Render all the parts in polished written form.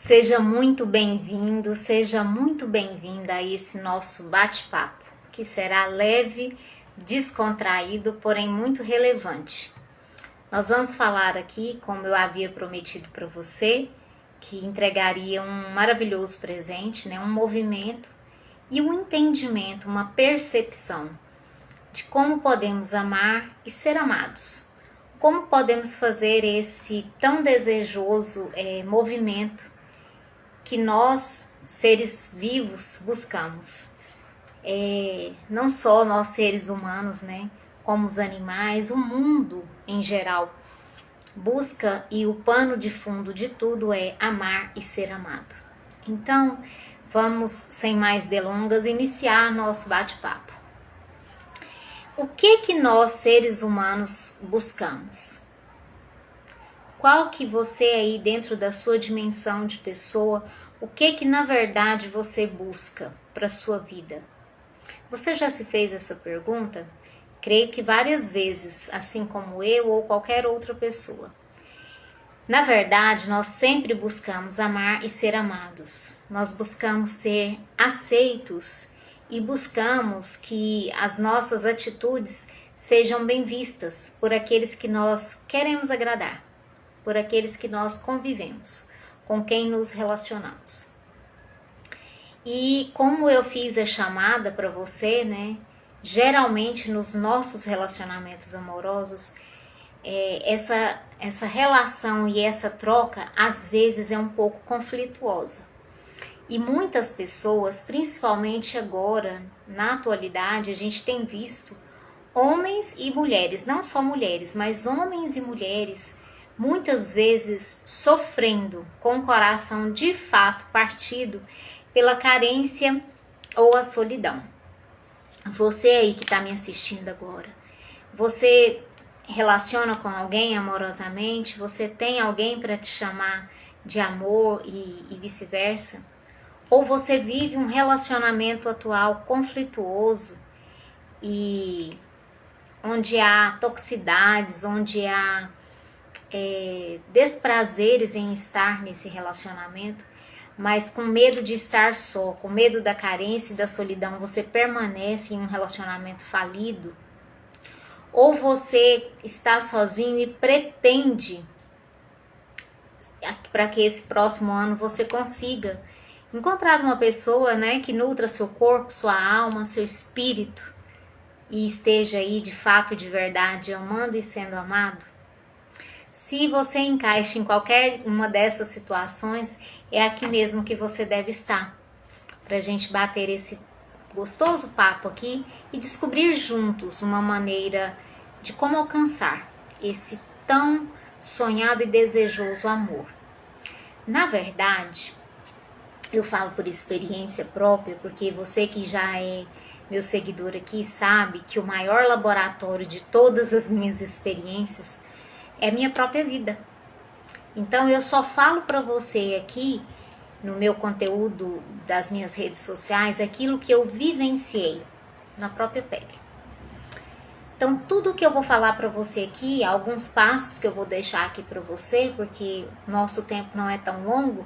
Seja muito bem-vindo, seja muito bem-vinda a esse nosso bate-papo, que será leve, descontraído, porém muito relevante. Nós vamos falar aqui, como eu havia prometido para você, que entregaria um maravilhoso presente, um movimento e um entendimento, uma percepção de como podemos amar e ser amados. Como podemos fazer esse tão desejoso movimento que nós, seres vivos, buscamos. Não só nós, seres humanos, como os animais, o mundo em geral busca, e o pano de fundo de tudo é amar e ser amado. Então, vamos, sem mais delongas, iniciar nosso bate-papo. O que nós, seres humanos, buscamos? Qual que você aí, dentro da sua dimensão de pessoa, o que na verdade você busca para a sua vida? Você já se fez essa pergunta? Creio que várias vezes, assim como eu ou qualquer outra pessoa. Na verdade, nós sempre buscamos amar e ser amados. Nós buscamos ser aceitos e buscamos que as nossas atitudes sejam bem vistas por aqueles que nós queremos agradar, por aqueles que nós convivemos, com quem nos relacionamos. E como eu fiz a chamada para você, geralmente nos nossos relacionamentos amorosos, essa relação e essa troca às vezes é um pouco conflituosa. E muitas pessoas, principalmente agora, na atualidade, a gente tem visto homens e mulheres, não só mulheres, mas homens e mulheres, muitas vezes sofrendo com o coração de fato partido pela carência ou a solidão. Você aí que está me assistindo agora, você relaciona com alguém amorosamente? Você tem alguém para te chamar de amor e vice-versa? Ou você vive um relacionamento atual conflituoso e onde há toxicidades, onde há desprazeres em estar nesse relacionamento, mas com medo de estar só, com medo da carência e da solidão, você permanece em um relacionamento falido? Ou você está sozinho e pretende para que esse próximo ano você consiga encontrar uma pessoa, que nutra seu corpo, sua alma, seu espírito e esteja aí de fato, de verdade, amando e sendo amado? Se você encaixa em qualquer uma dessas situações, é aqui mesmo que você deve estar, para a gente bater esse gostoso papo aqui e descobrir juntos uma maneira de como alcançar esse tão sonhado e desejoso amor. Na verdade, eu falo por experiência própria, porque você que já é meu seguidor aqui sabe que o maior laboratório de todas as minhas experiências é minha própria vida. Então eu só falo para você aqui no meu conteúdo das minhas redes sociais aquilo que eu vivenciei na própria pele. Então tudo que eu vou falar para você aqui, alguns passos que eu vou deixar aqui para você, porque nosso tempo não é tão longo,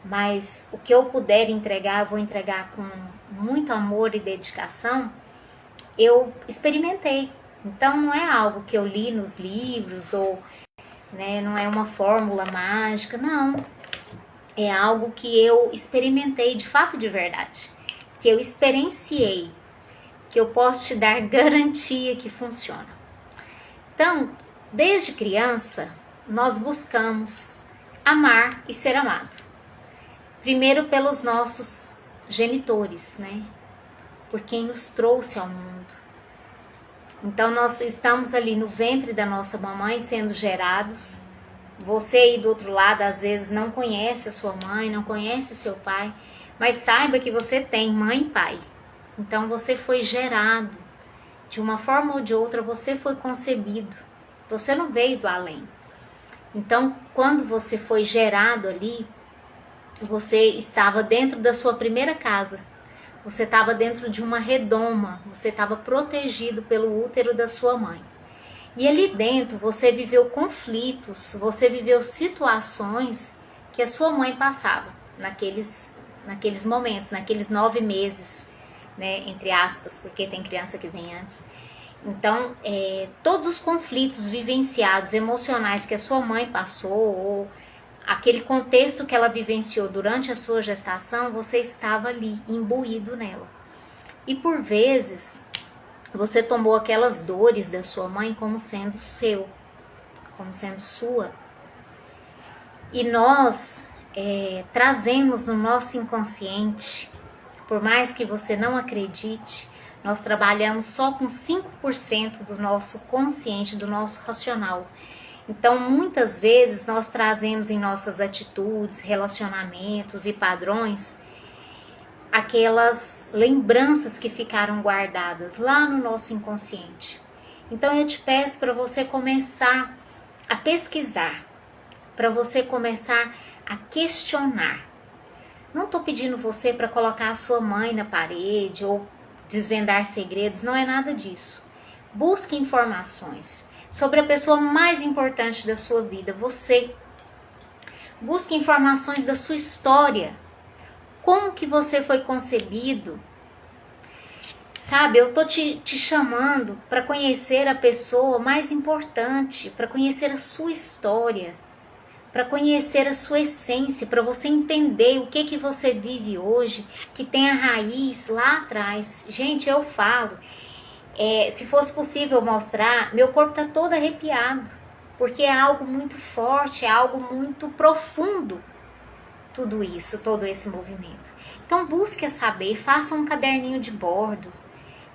mas o que eu puder entregar, eu vou entregar com muito amor e dedicação. Eu experimentei. Então não é algo que eu li nos livros ou não é uma fórmula mágica, não. É algo que eu experimentei de fato, de verdade, que eu experienciei, que eu posso te dar garantia que funciona. Então, desde criança, nós buscamos amar e ser amado. Primeiro pelos nossos genitores, por quem nos trouxe ao mundo. Então nós estamos ali no ventre da nossa mamãe sendo gerados. Você aí do outro lado às vezes não conhece a sua mãe, não conhece o seu pai, mas saiba que você tem mãe e pai. Então você foi gerado, de uma forma ou de outra você foi concebido, você não veio do além. Então quando você foi gerado ali, você estava dentro da sua primeira casa, você estava dentro de uma redoma, você estava protegido pelo útero da sua mãe. E ali dentro você viveu conflitos, você viveu situações que que a sua mãe passava naqueles momentos, naqueles 9 meses, né, entre aspas, porque tem criança que vem antes. Então, todos os conflitos vivenciados, emocionais que a sua mãe passou, ou aquele contexto que ela vivenciou durante a sua gestação, você estava ali, imbuído nela. E por vezes, você tomou aquelas dores da sua mãe como sendo seu, como sendo sua. E nós trazemos no nosso inconsciente, por mais que você não acredite, nós trabalhamos só com 5% do nosso consciente, do nosso racional. Então, muitas vezes, nós trazemos em nossas atitudes, relacionamentos e padrões aquelas lembranças que ficaram guardadas lá no nosso inconsciente. Então, eu te peço para você começar a pesquisar, para você começar a questionar. Não estou pedindo você para colocar a sua mãe na parede ou desvendar segredos, não é nada disso. Busque informações sobre a pessoa mais importante da sua vida, você. Busque informações da sua história. Como que você foi concebido? Sabe, eu tô te chamando para conhecer a pessoa mais importante, para conhecer a sua história, para conhecer a sua essência, para você entender o que você vive hoje, que tem a raiz lá atrás. Gente, eu falo, se fosse possível mostrar, meu corpo tá todo arrepiado, porque é algo muito forte, é algo muito profundo, tudo isso, todo esse movimento. Então busque saber, faça um caderninho de bordo,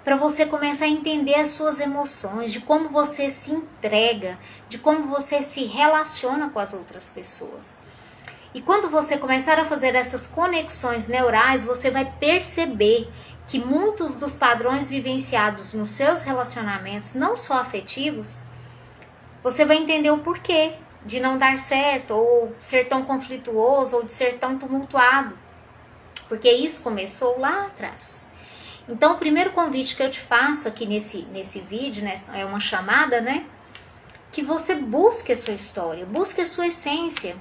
para você começar a entender as suas emoções, de como você se entrega, de como você se relaciona com as outras pessoas. E quando você começar a fazer essas conexões neurais, você vai perceber que muitos dos padrões vivenciados nos seus relacionamentos, não só afetivos, você vai entender o porquê de não dar certo, ou ser tão conflituoso, ou de ser tão tumultuado. Porque isso começou lá atrás. Então, o primeiro convite que eu te faço aqui nesse vídeo, né, é uma chamada, né? Que você busque a sua história, busque a sua essência.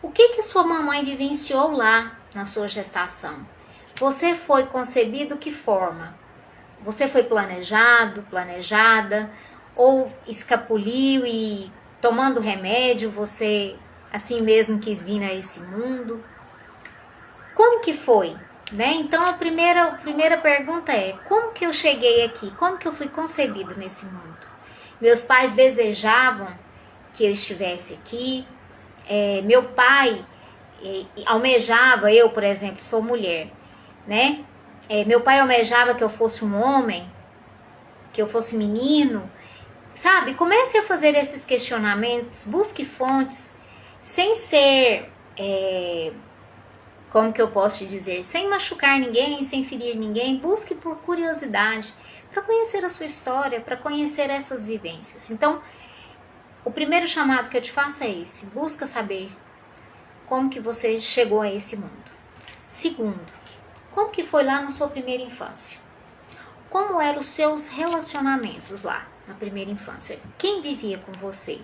O que sua mamãe vivenciou lá na sua gestação? Você foi concebido de que forma? Você foi planejada, ou escapuliu e tomando remédio, você assim mesmo quis vir a esse mundo? Como que foi? Né? Então a primeira pergunta é: como que eu cheguei aqui? Como que eu fui concebido nesse mundo? Meus pais desejavam que eu estivesse aqui. Meu pai almejava, eu, por exemplo, sou mulher, né? Meu pai almejava que eu fosse um homem, que eu fosse menino. Sabe? Comece a fazer esses questionamentos, busque fontes, sem ser... como que eu posso te dizer, sem machucar ninguém, sem ferir ninguém, busque por curiosidade, para conhecer a sua história, para conhecer essas vivências. Então, o primeiro chamado que eu te faço é esse: busca saber como que você chegou a esse mundo. Segundo, como que foi lá na sua primeira infância? Como eram os seus relacionamentos lá na primeira infância? Quem vivia com você?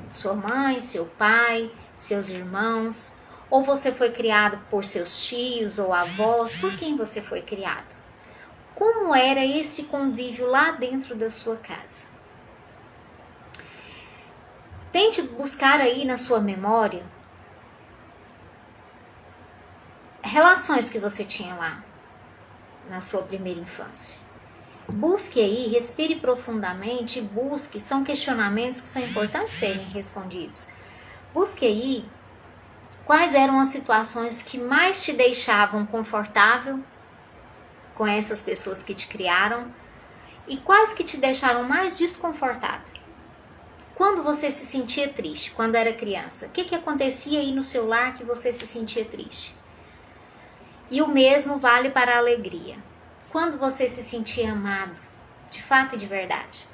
Sua mãe, seu pai, seus irmãos? Ou você foi criado por seus tios ou avós? Por quem você foi criado? Como era esse convívio lá dentro da sua casa? Tente buscar aí na sua memória relações que você tinha lá na sua primeira infância. Busque aí, respire profundamente, busque, são questionamentos que são importantes serem respondidos. Busque aí quais eram as situações que mais te deixavam confortável com essas pessoas que te criaram e quais que te deixaram mais desconfortável. Quando você se sentia triste, quando era criança, o que acontecia aí no seu lar que você se sentia triste? E o mesmo vale para a alegria. Quando você se sentia amado, de fato e de verdade.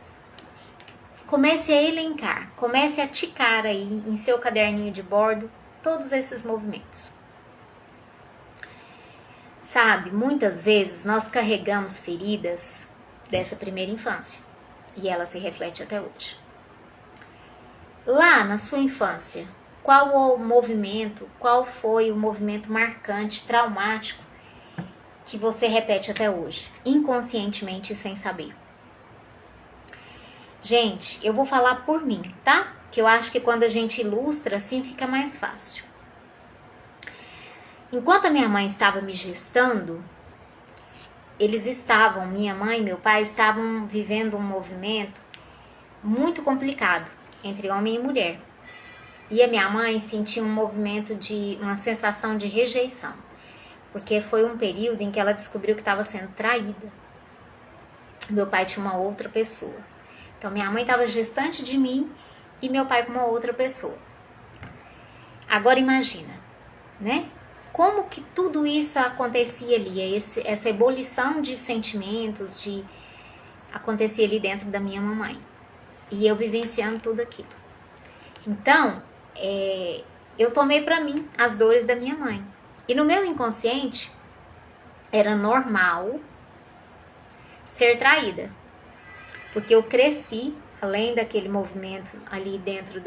Comece a elencar, comece a ticar aí em seu caderninho de bordo todos esses movimentos. Sabe, muitas vezes nós carregamos feridas dessa primeira infância e ela se reflete até hoje. Lá na sua infância, qual foi o movimento marcante, traumático, que você repete até hoje, inconscientemente e sem saber. Gente, eu vou falar por mim, tá? Que eu acho que quando a gente ilustra, assim fica mais fácil. Enquanto a minha mãe estava me gestando, minha mãe e meu pai estavam vivendo um movimento muito complicado entre homem e mulher. E a minha mãe sentia uma sensação de rejeição, porque foi um período em que ela descobriu que estava sendo traída. Meu pai tinha uma outra pessoa. Então minha mãe estava gestante de mim e meu pai com uma outra pessoa. Agora imagina, né? Como que tudo isso acontecia ali, essa ebulição de sentimentos acontecia ali dentro da minha mamãe. E eu vivenciando tudo aquilo. Então, eu tomei para mim as dores da minha mãe. E no meu inconsciente, era normal ser traída. Porque eu cresci, além daquele movimento ali dentro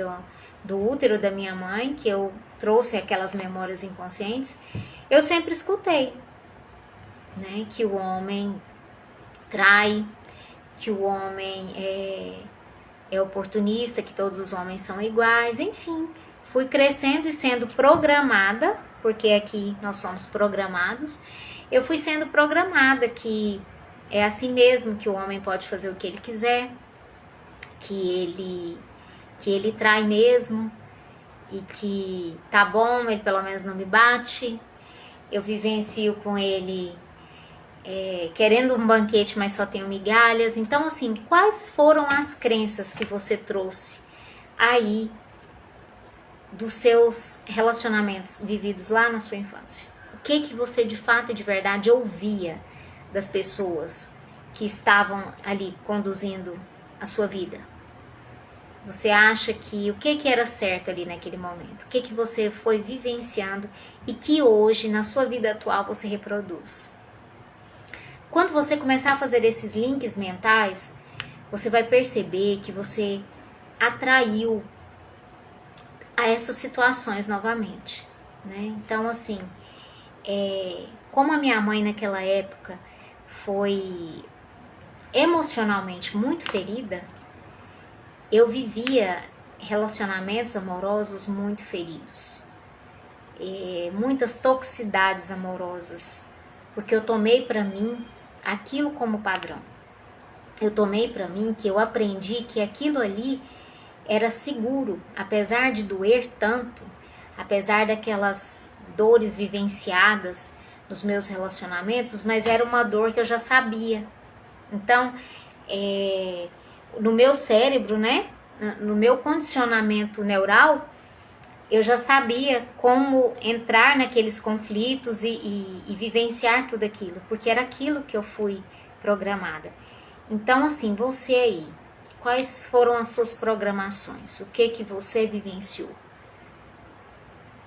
do útero da minha mãe, que eu trouxe aquelas memórias inconscientes, eu sempre escutei, né, que o homem trai, que o homem é oportunista, que todos os homens são iguais, enfim. Fui crescendo e sendo programada, porque aqui nós somos programados, eu fui sendo programada que é assim mesmo, que o homem pode fazer o que ele quiser, que ele trai mesmo, e que tá bom, ele pelo menos não me bate. Eu vivencio com ele querendo um banquete, mas só tenho migalhas. Então, assim, quais foram as crenças que você trouxe aí dos seus relacionamentos vividos lá na sua infância? O que você de fato e de verdade ouvia das pessoas que estavam ali conduzindo a sua vida? Você acha que o que era certo ali naquele momento? O que você foi vivenciando e que hoje, na sua vida atual, você reproduz? Quando você começar a fazer esses links mentais, você vai perceber que você atraiu a essas situações novamente, né? Então, assim, como a minha mãe naquela época foi emocionalmente muito ferida, eu vivia relacionamentos amorosos muito feridos, muitas toxicidades amorosas, porque eu tomei para mim aquilo como padrão. Eu tomei para mim que eu aprendi que aquilo ali era seguro, apesar de doer tanto, apesar daquelas dores vivenciadas nos meus relacionamentos, mas era uma dor que eu já sabia. Então, no meu cérebro, né, no meu condicionamento neural, eu já sabia como entrar naqueles conflitos e vivenciar tudo aquilo, porque era aquilo que eu fui programada. Então, assim, você aí, quais foram as suas programações? O que você vivenciou?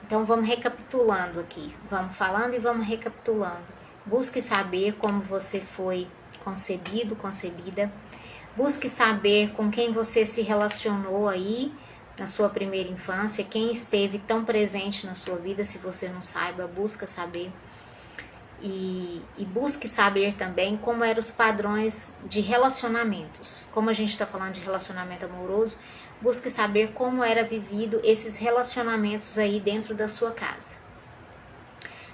Então, vamos recapitulando aqui. Vamos falando e vamos recapitulando. Busque saber como você foi concebido, concebida. Busque saber com quem você se relacionou aí na sua primeira infância, quem esteve tão presente na sua vida. Se você não saiba, busca saber. E busque saber também como eram os padrões de relacionamentos. Como a gente está falando de relacionamento amoroso, busque saber como era vivido esses relacionamentos aí dentro da sua casa.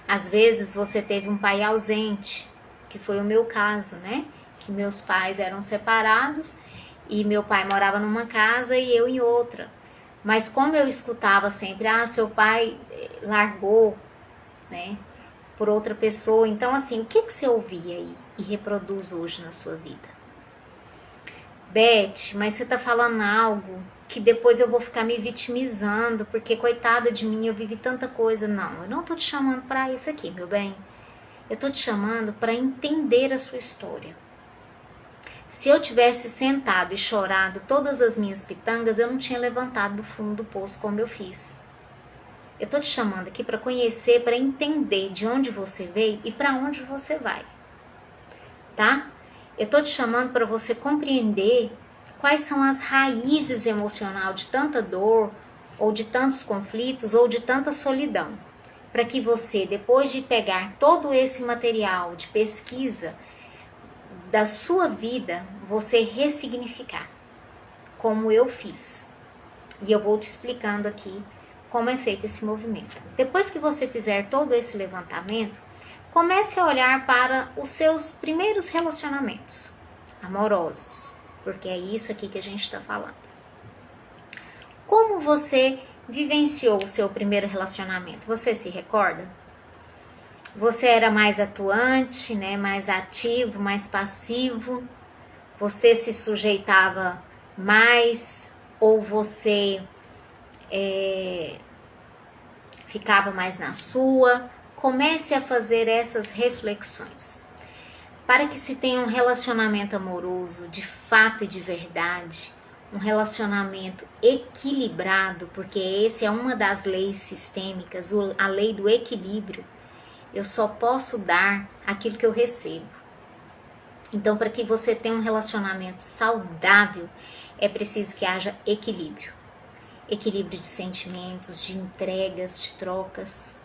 Às vezes você teve um pai ausente, que foi o meu caso, né? Que meus pais eram separados e meu pai morava numa casa e eu em outra. Mas como eu escutava sempre, seu pai largou, né, por outra pessoa. Então, assim, o que você ouvia aí e reproduz hoje na sua vida? Beth, mas você tá falando algo que depois eu vou ficar me vitimizando, porque coitada de mim, eu vivi tanta coisa. Não, eu não tô te chamando para isso aqui, meu bem. Eu tô te chamando para entender a sua história. Se eu tivesse sentado e chorado todas as minhas pitangas, eu não tinha levantado do fundo do poço como eu fiz. Eu tô te chamando aqui para conhecer, para entender de onde você veio e para onde você vai, tá? Eu tô te chamando para você compreender quais são as raízes emocionais de tanta dor, ou de tantos conflitos, ou de tanta solidão, para que você, depois de pegar todo esse material de pesquisa da sua vida, você ressignificar, como eu fiz. E eu vou te explicando aqui como é feito esse movimento. Depois que você fizer todo esse levantamento, comece a olhar para os seus primeiros relacionamentos amorosos, porque é isso aqui que a gente está falando. Como você vivenciou o seu primeiro relacionamento? Você se recorda? Você era mais atuante, né? Mais ativo, mais passivo? Você se sujeitava mais ou você ficava mais na sua? Comece a fazer essas reflexões. Para que se tenha um relacionamento amoroso de fato e de verdade, um relacionamento equilibrado, porque esse é uma das leis sistêmicas, a lei do equilíbrio. Eu só posso dar aquilo que eu recebo. Então, para que você tenha um relacionamento saudável, é preciso que haja equilíbrio. Equilíbrio de sentimentos, de entregas, de trocas.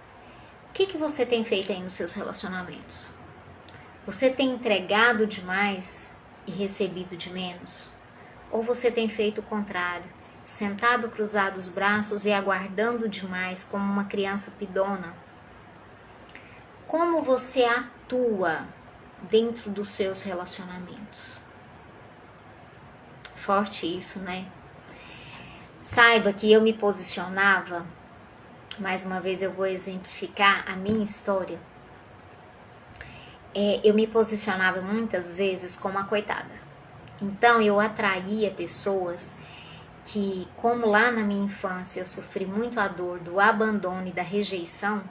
O que você tem feito aí nos seus relacionamentos? Você tem entregado demais e recebido de menos? Ou você tem feito o contrário, sentado cruzado os braços e aguardando demais como uma criança pidona? Como você atua dentro dos seus relacionamentos? Forte isso, né? Saiba que eu me posicionava, mais uma vez eu vou exemplificar a minha história. Eu me posicionava muitas vezes como a coitada. Então eu atraía pessoas que, como lá na minha infância eu sofri muito a dor do abandono e da rejeição,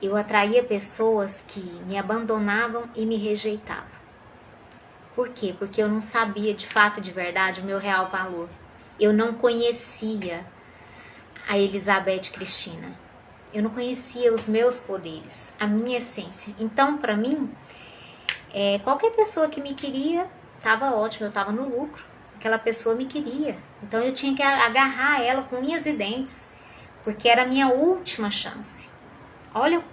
eu atraía pessoas que me abandonavam e me rejeitavam. Por quê? Porque eu não sabia de fato, de verdade, o meu real valor. Eu não conhecia a Elizabeth Cristina. Eu não conhecia os meus poderes, a minha essência. Então, para mim, qualquer pessoa que me queria, estava ótimo, eu estava no lucro. Aquela pessoa me queria. Então, eu tinha que agarrar ela com unhas e dentes, porque era a minha última chance. Olha o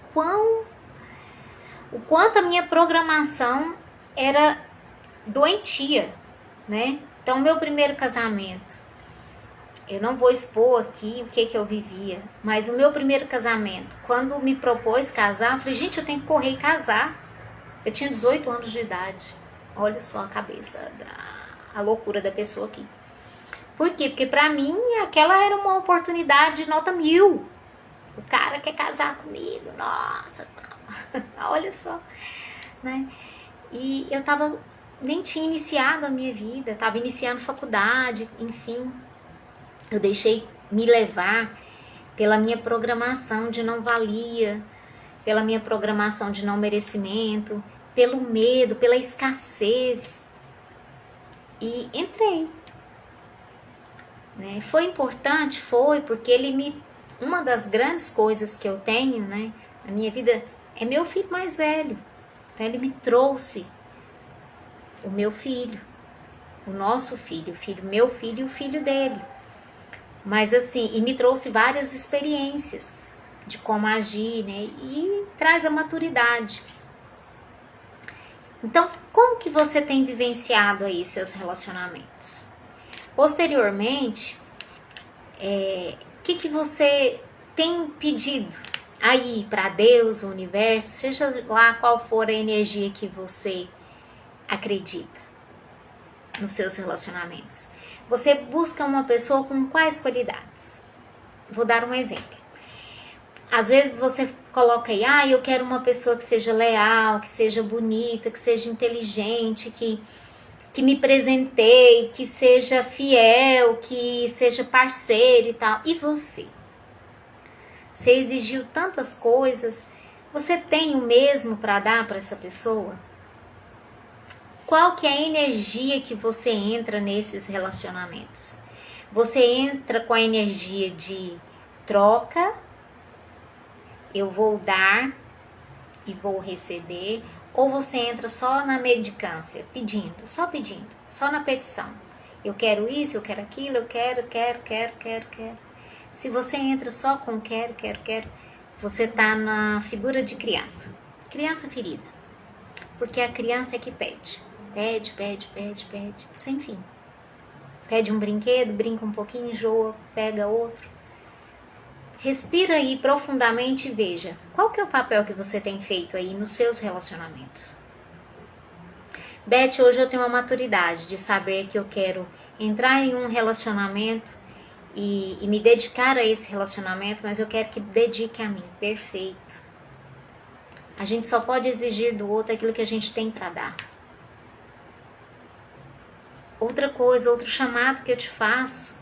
quanto a minha programação era doentia, né? Então, meu primeiro casamento, eu não vou expor aqui o que eu vivia, mas o meu primeiro casamento, quando me propôs casar, eu falei, gente, eu tenho que correr e casar. Eu tinha 18 anos de idade. Olha só a cabeça, a loucura da pessoa aqui. Por quê? Porque pra mim, aquela era uma oportunidade de nota 1000. O cara quer casar comigo, nossa, olha só, né? E eu nem tinha iniciado a minha vida, estava iniciando faculdade, enfim. Eu deixei me levar pela minha programação de não valia, pela minha programação de não merecimento, pelo medo, pela escassez. E entrei. Né? Foi importante? Foi, porque uma das grandes coisas que eu tenho, né, na minha vida é meu filho mais velho. Então ele me trouxe o meu filho, o nosso filho, meu filho e o filho dele. Mas assim, e me trouxe várias experiências de como agir, né? E traz a maturidade. Então, como que você tem vivenciado aí seus relacionamentos? Posteriormente, o que você tem pedido aí para Deus, o universo, seja lá qual for a energia que você acredita nos seus relacionamentos? Você busca uma pessoa com quais qualidades? Vou dar um exemplo. Às vezes você coloca aí, eu quero uma pessoa que seja leal, que seja bonita, que seja inteligente, que me presenteie, que seja fiel, que seja parceiro e tal. E você? Você exigiu tantas coisas, você tem o mesmo para dar para essa pessoa? Qual que é a energia que você entra nesses relacionamentos? Você entra com a energia de troca, eu vou dar e vou receber, ou você entra só na mendicância, pedindo, só na petição. Eu quero isso, eu quero aquilo, eu quero. Se você entra só com quero, você tá na figura de criança. Criança ferida. Porque a criança é que pede. Pede, sem fim. Pede um brinquedo, brinca um pouquinho, enjoa, pega outro. Respira aí profundamente e veja qual que é o papel que você tem feito aí nos seus relacionamentos. Beth, hoje eu tenho uma maturidade de saber que eu quero entrar em um relacionamento e me dedicar a esse relacionamento, mas eu quero que dedique a mim. Perfeito. A gente só pode exigir do outro aquilo que a gente tem para dar. Outra coisa, outro chamado que eu te faço.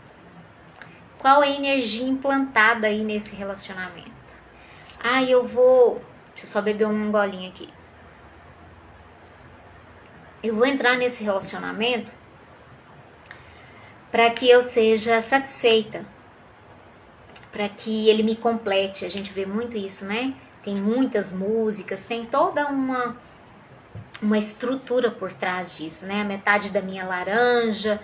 Qual é a energia implantada aí nesse relacionamento? Deixa eu só beber um golinho aqui. Eu vou entrar nesse relacionamento para que eu seja satisfeita, para que ele me complete. A gente vê muito isso, né? Tem muitas músicas, tem toda uma estrutura por trás disso, né? A metade da minha laranja,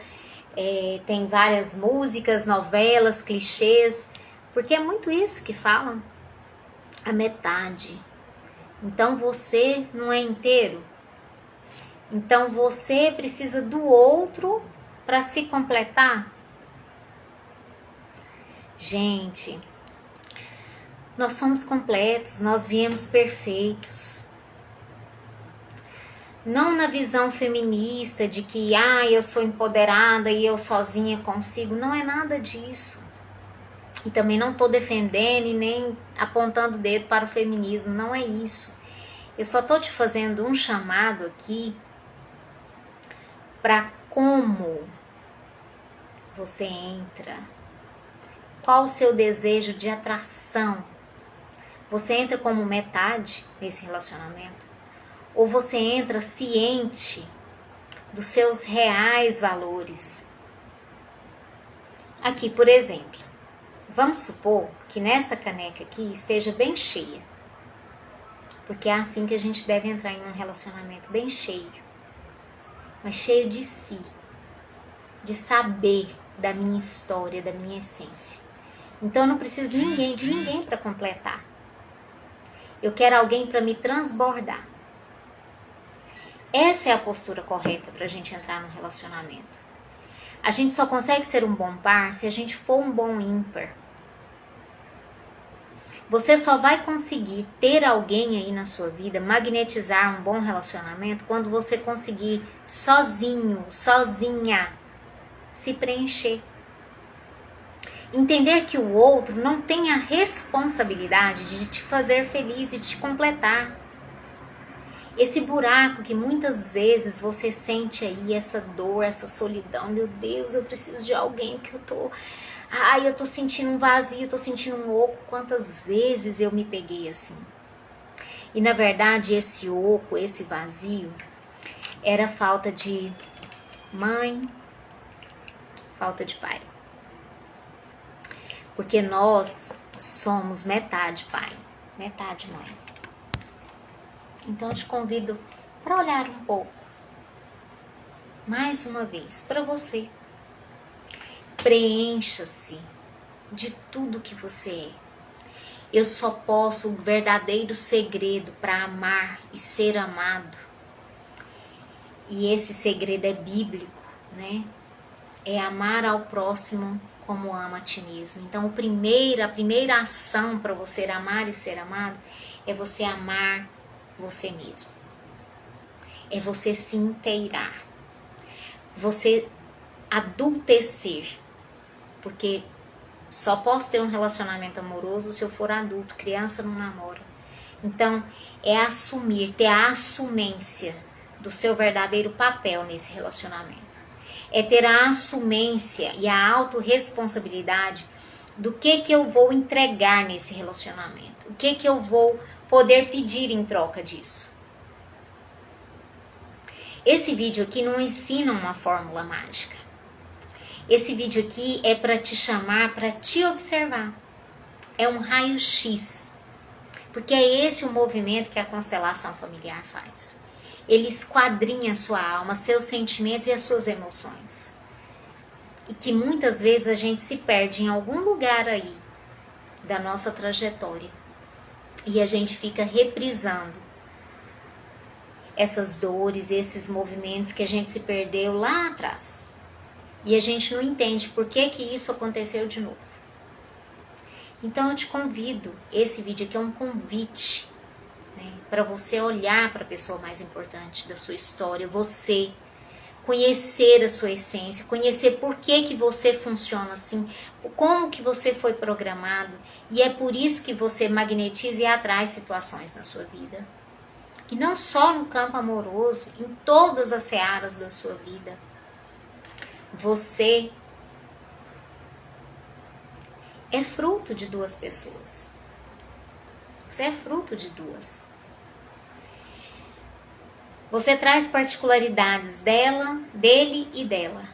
tem várias músicas, novelas, clichês, porque é muito isso que falam, a metade. Então você não é inteiro. Então você precisa do outro para se completar. Gente, nós somos completos, nós viemos perfeitos. Não na visão feminista de que eu sou empoderada e eu sozinha consigo. Não é nada disso. E também não estou defendendo e nem apontando o dedo para o feminismo. Não é isso. Eu só estou te fazendo um chamado aqui para como você entra. Qual o seu desejo de atração? Você entra como metade nesse relacionamento? Ou você entra ciente dos seus reais valores? Aqui, por exemplo, vamos supor que nessa caneca aqui esteja bem cheia. Porque é assim que a gente deve entrar em um relacionamento, bem cheio. Mas cheio de si. De saber da minha história, da minha essência. Então eu não preciso de ninguém para completar. Eu quero alguém para me transbordar. Essa é a postura correta para a gente entrar num relacionamento. A gente só consegue ser um bom par se a gente for um bom ímpar. Você só vai conseguir ter alguém aí na sua vida, magnetizar um bom relacionamento, quando você conseguir sozinho, sozinha, se preencher. Entender que o outro não tem a responsabilidade de te fazer feliz e te completar. Esse buraco que muitas vezes você sente aí, essa dor, essa solidão. Meu Deus, eu preciso de alguém que eu tô sentindo um vazio, eu tô sentindo um oco. Quantas vezes eu me peguei assim? E na verdade esse oco, esse vazio, era falta de mãe, falta de pai. Porque nós somos metade pai, metade mãe. Então eu te convido para olhar um pouco, mais uma vez, para você. Preencha-se de tudo que você é. Eu só posso o verdadeiro segredo para amar e ser amado. E esse segredo é bíblico, né? É amar ao próximo como ama a ti mesmo. Então a primeira ação para você amar e ser amado é você amar você mesmo. É você se inteirar. Você adultecer. Porque só posso ter um relacionamento amoroso se eu for adulto. Criança não namora. Então é assumir, ter a assumência do seu verdadeiro papel nesse relacionamento. É ter a assumência e a autorresponsabilidade do que eu vou entregar nesse relacionamento. O que eu vou poder pedir em troca disso. Esse vídeo aqui não ensina uma fórmula mágica. Esse vídeo aqui é para te chamar, para te observar. É um raio-x. Porque é esse o movimento que a constelação familiar faz. Ele esquadrinha a sua alma, seus sentimentos e as suas emoções. e que muitas vezes a gente se perde em algum lugar aí da nossa trajetória e a gente fica reprisando essas dores, esses movimentos que a gente se perdeu lá atrás e a gente não entende por que que isso aconteceu de novo. Então eu te convido, esse vídeo aqui é um convite, né, para você olhar para a pessoa mais importante da sua história, você conhecer a sua essência, conhecer por que você funciona assim, como que você foi programado, e é por isso que você magnetiza e atrai situações na sua vida. E não só no campo amoroso, em todas as searas da sua vida. Você é fruto de duas pessoas. Você é fruto de duas. Você traz particularidades dela, dele e dela.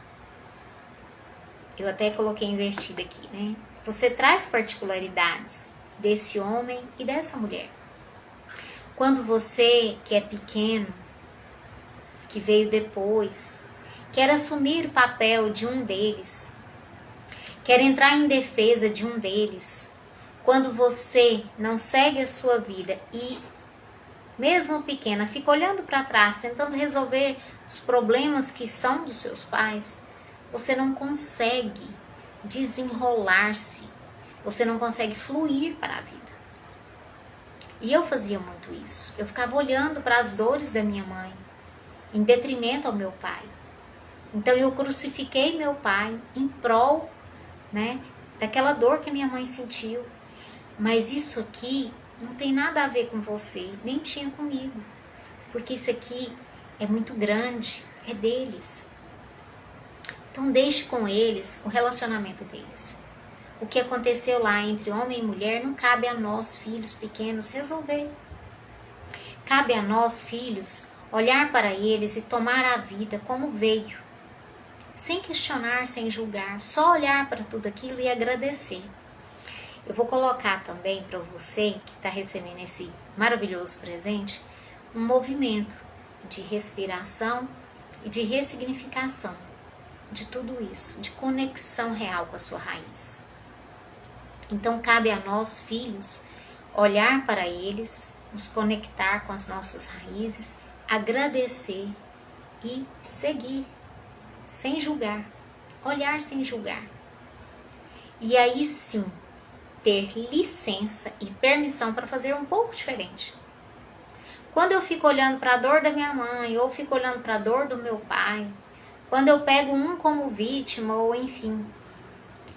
Eu até coloquei invertido aqui, né? Você traz particularidades desse homem e dessa mulher. Quando você, que é pequeno, que veio depois, quer assumir o papel de um deles, quer entrar em defesa de um deles, quando você não segue a sua vida e, mesmo pequena, fica olhando para trás, tentando resolver os problemas que são dos seus pais, você não consegue desenrolar-se, você não consegue fluir para a vida. E eu fazia muito isso. Eu ficava olhando para as dores da minha mãe, em detrimento ao meu pai. Então eu crucifiquei meu pai em prol, né, daquela dor que a minha mãe sentiu. Mas isso aqui não tem nada a ver com você, nem tinha comigo. Porque isso aqui é muito grande, é deles. Então deixe com eles o relacionamento deles. O que aconteceu lá entre homem e mulher não cabe a nós, filhos pequenos, resolver. Cabe a nós, filhos, olhar para eles e tomar a vida como veio. Sem questionar, sem julgar, só olhar para tudo aquilo e agradecer. Eu vou colocar também para você, que está recebendo esse maravilhoso presente, um movimento de respiração e de ressignificação de tudo isso, de conexão real com a sua raiz. Então cabe a nós, filhos, olhar para eles, nos conectar com as nossas raízes, agradecer e seguir, sem julgar, olhar sem julgar. E aí sim, ter licença e permissão para fazer um pouco diferente. Quando eu fico olhando para a dor da minha mãe, ou fico olhando para a dor do meu pai, quando eu pego um como vítima, ou enfim,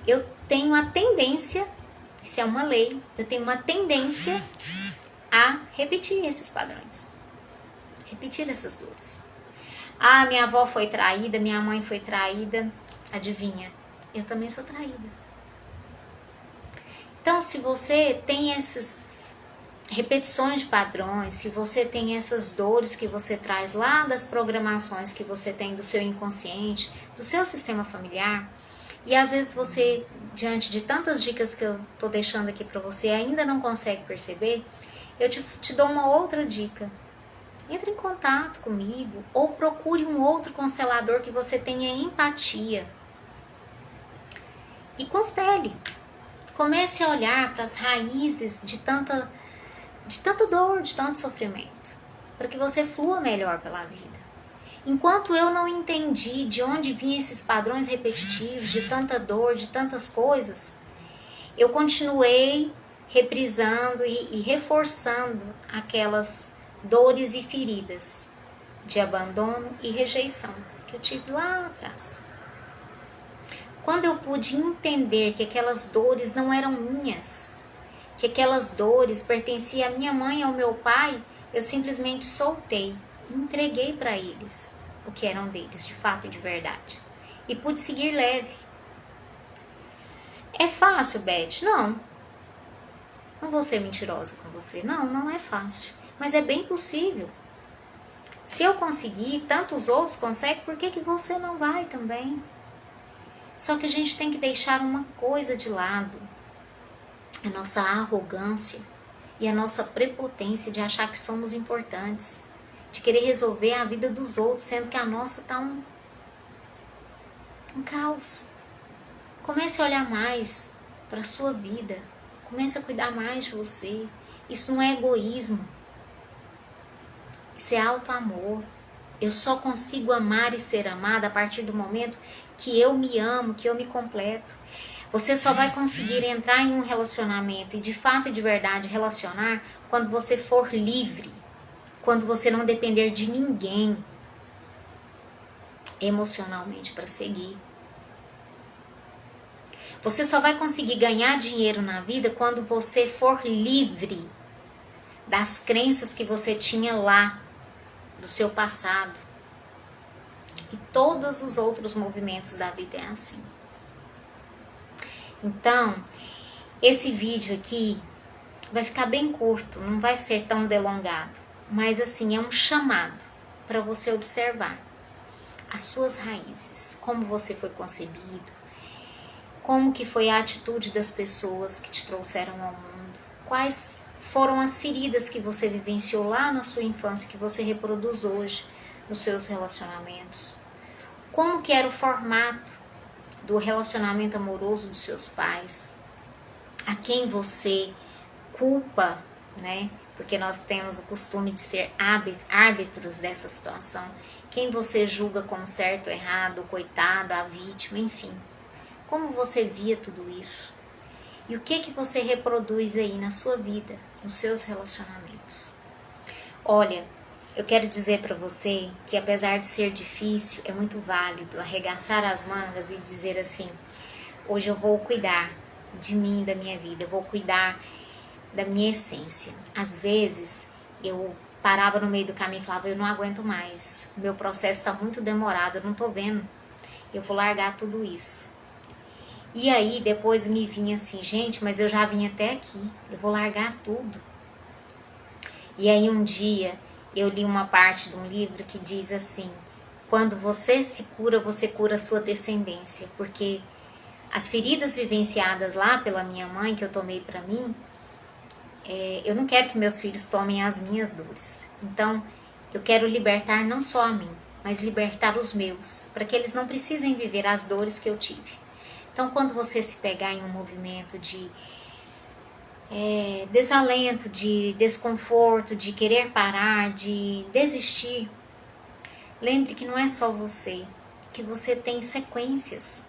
eu tenho a tendência, isso é uma lei, eu tenho uma tendência a repetir esses padrões, repetir essas dores. Ah, minha avó foi traída, minha mãe foi traída, adivinha, eu também sou traída. Então, se você tem essas repetições de padrões, se você tem essas dores que você traz lá das programações que você tem do seu inconsciente, do seu sistema familiar, e às vezes você, diante de tantas dicas que eu tô deixando aqui para você, ainda não consegue perceber, eu te dou uma outra dica. Entre em contato comigo ou procure um outro constelador que você tenha empatia. E constele. Comece a olhar para as raízes de tanta dor, de tanto sofrimento, para que você flua melhor pela vida. Enquanto eu não entendi de onde vinham esses padrões repetitivos, de tanta dor, de tantas coisas, eu continuei reprisando e reforçando aquelas dores e feridas de abandono e rejeição que eu tive lá atrás. Quando eu pude entender que aquelas dores não eram minhas, que aquelas dores pertenciam à minha mãe e ao meu pai, eu simplesmente soltei e entreguei para eles o que eram deles, de fato e de verdade. E pude seguir leve. É fácil, Beth? Não. Não vou ser mentirosa com você. Não, não é fácil. Mas é bem possível. Se eu conseguir, tantos outros conseguem, por que você não vai também? Só que a gente tem que deixar uma coisa de lado. A nossa arrogância e a nossa prepotência de achar que somos importantes, de querer resolver a vida dos outros, sendo que a nossa tá um caos. Comece a olhar mais para a sua vida. Comece a cuidar mais de você. Isso não é egoísmo. Isso é auto-amor. Eu só consigo amar e ser amada a partir do momento que eu me amo, que eu me completo. Você só vai conseguir entrar em um relacionamento e de fato e de verdade relacionar quando você for livre. Quando você não depender de ninguém emocionalmente para seguir. Você só vai conseguir ganhar dinheiro na vida quando você for livre das crenças que você tinha lá, do seu passado. E todos os outros movimentos da vida é assim. Então, esse vídeo aqui vai ficar bem curto, não vai ser tão delongado. Mas assim, é um chamado para você observar as suas raízes, como você foi concebido, como que foi a atitude das pessoas que te trouxeram ao mundo, quais foram as feridas que você vivenciou lá na sua infância, que você reproduz hoje nos seus relacionamentos, como que era o formato do relacionamento amoroso dos seus pais, a quem você culpa, né? Porque nós temos o costume de ser árbitros dessa situação. Quem você julga como certo ou errado, o coitado, a vítima, enfim. Como você via tudo isso? E o que você reproduz aí na sua vida, nos seus relacionamentos? Olha, eu quero dizer para você que apesar de ser difícil, é muito válido arregaçar as mangas e dizer assim: hoje eu vou cuidar de mim, da minha vida, eu vou cuidar da minha essência. Às vezes eu parava no meio do caminho e falava: eu não aguento mais, meu processo está muito demorado, eu não tô vendo, eu vou largar tudo isso. E aí depois me vinha assim: gente, mas eu já vim até aqui, eu vou largar tudo. E aí um dia eu li uma parte de um livro que diz assim: quando você se cura, você cura a sua descendência, porque as feridas vivenciadas lá pela minha mãe, que eu tomei para mim, eu não quero que meus filhos tomem as minhas dores. Então, eu quero libertar não só a mim, mas libertar os meus, para que eles não precisem viver as dores que eu tive. Então, quando você se pegar em um movimento de desalento, de desconforto, de querer parar, de desistir, lembre que não é só você, que você tem sequências.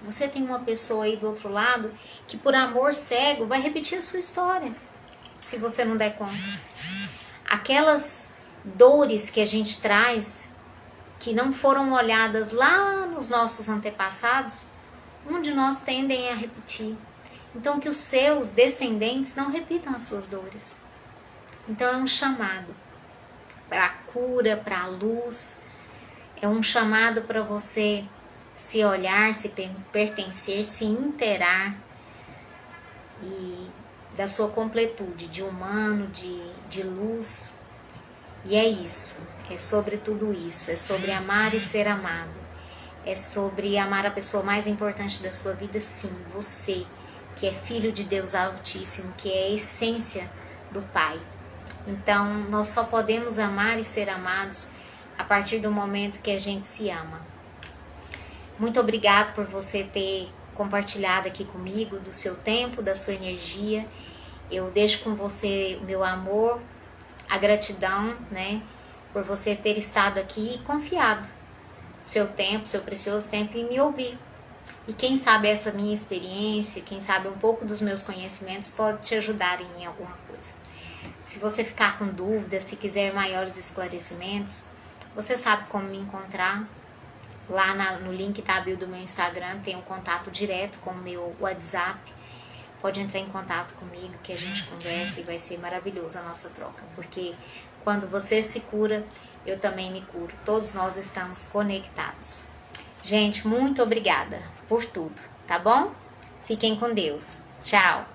Você tem uma pessoa aí do outro lado que por amor cego vai repetir a sua história, se você não der conta. Aquelas dores que a gente traz, que não foram olhadas lá nos nossos antepassados, um de nós tendem a repetir. Então que os seus descendentes não repitam as suas dores. Então é um chamado para a cura, para a luz, é um chamado para você se olhar, se pertencer, se inteirar e da sua completude de humano, de luz. E é isso, é sobre tudo isso, é sobre amar e ser amado, é sobre amar a pessoa mais importante da sua vida, sim, você, que é filho de Deus Altíssimo, que é a essência do Pai. Então, nós só podemos amar e ser amados a partir do momento que a gente se ama. Muito obrigado por você ter compartilhado aqui comigo do seu tempo, da sua energia. Eu deixo com você o meu amor, a gratidão, né, por você ter estado aqui e confiado seu tempo, seu precioso tempo em me ouvir. E quem sabe essa minha experiência, quem sabe um pouco dos meus conhecimentos pode te ajudar em alguma coisa. Se você ficar com dúvidas, se quiser maiores esclarecimentos, você sabe como me encontrar. Lá no link da bio do meu Instagram tem um contato direto com o meu WhatsApp. Pode entrar em contato comigo que a gente conversa e vai ser maravilhosa a nossa troca. Porque quando você se cura, eu também me curo. Todos nós estamos conectados. Gente, muito obrigada por tudo, tá bom? Fiquem com Deus. Tchau!